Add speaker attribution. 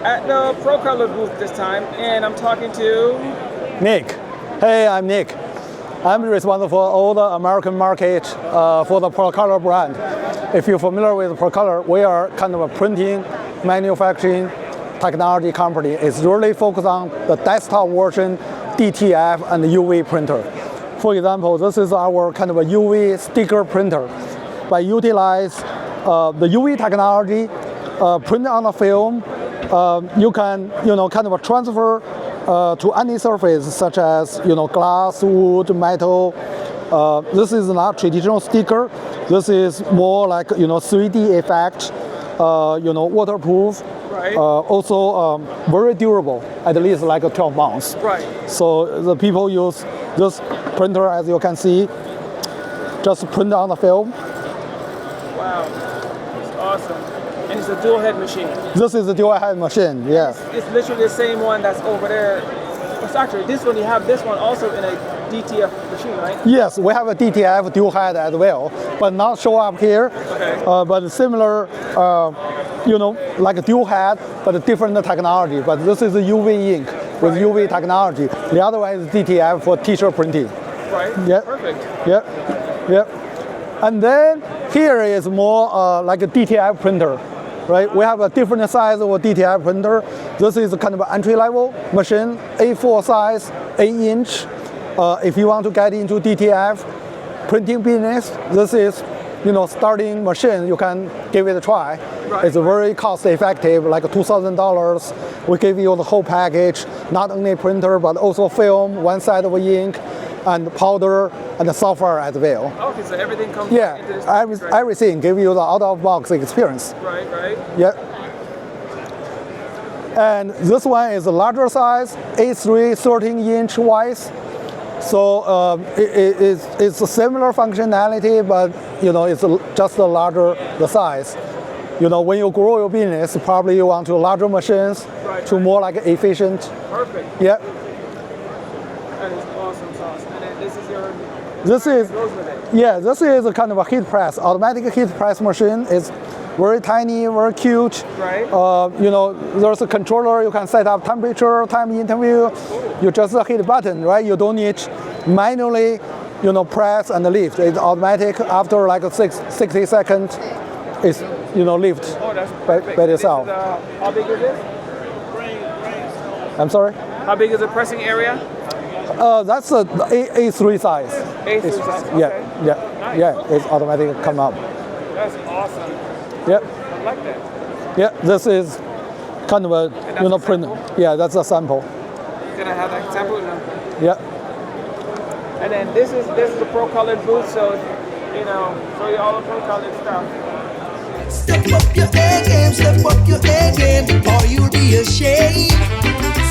Speaker 1: at the PROCOLORED booth this time, and I'm talking to
Speaker 2: Nick. Hey, I'm Nick. I'm responsible for all the American market for the PROCOLORED brand. If you're familiar with PROCOLORED, we are kind of a printing, manufacturing technology company. It's really focused on the desktop version, DTF, and UV printer. For example, this is our kind of a UV sticker printer. By utilize the UV technology, print on the film, you can kind of transfer to any surface such as glass, wood, metal. This is not traditional sticker. This is more like 3D effect, waterproof.
Speaker 1: Right.
Speaker 2: Also very durable, at least like 12 months.
Speaker 1: Right.
Speaker 2: So the people use this printer, as you can see, just print on the film.
Speaker 1: Wow, it's awesome. And it's a dual head machine.
Speaker 2: This is a dual head machine, yeah.
Speaker 1: It's literally the same one that's over there. It's actually this one, you have this one also in a DTF machine, right?
Speaker 2: Yes, we have a DTF dual head as well, but not show up here.
Speaker 1: Okay.
Speaker 2: But similar, like a dual head, but a different technology. But this is a UV ink with UV technology. The other one is DTF for t-shirt printing.
Speaker 1: Right.
Speaker 2: Yeah.
Speaker 1: Perfect.
Speaker 2: Yeah. Yeah. And then here is more like a DTF printer. Right? We have a different size of a DTF printer. This is kind of an entry-level machine, A4 size, 8-inch. If you want to get into DTF printing business, this is, starting machine. You can give it a try.
Speaker 1: Right.
Speaker 2: It's very cost-effective, like $2,000. We give you the whole package, not only printer but also film, one side of ink, and powder and the software as well.
Speaker 1: Okay, so everything comes into this package, right?
Speaker 2: Everything give you the out-of-box experience.
Speaker 1: Right, right.
Speaker 2: Yeah. And this one is a larger size, A3 13-inch wide. So it's a similar functionality, but it's just a larger the size. When you grow your business, probably you want to larger machines to more like efficient.
Speaker 1: Perfect.
Speaker 2: Yeah.
Speaker 1: That is awesome sauce. And then this is your.
Speaker 2: This is
Speaker 1: goes with it.
Speaker 2: Yeah. This is a kind of a heat press, automatic heat press machine. It's very tiny, very cute.
Speaker 1: Right.
Speaker 2: There's a controller. You can set up temperature, time interview. You just hit a button, right? You don't need manually, press and lift. It's automatic. After like 60 seconds, it's lift
Speaker 1: Oh, that's
Speaker 2: by itself.
Speaker 1: How big is this?
Speaker 2: I'm sorry.
Speaker 1: How big is the pressing area?
Speaker 2: That's a A3 size.
Speaker 1: A3 size. Okay.
Speaker 2: Yeah.
Speaker 1: Nice.
Speaker 2: Yeah. It's automatic come up.
Speaker 1: That's awesome.
Speaker 2: Yeah.
Speaker 1: I like that.
Speaker 2: Yeah. This is kind of a
Speaker 1: a
Speaker 2: print.
Speaker 1: sample?
Speaker 2: Yeah, that's a sample.
Speaker 1: Can I have that sample? No.
Speaker 2: Yeah.
Speaker 1: And then this is the PROCOLORED booth, so show you all the PROCOLORED stuff.
Speaker 3: Step up your A game, or you'll be ashamed.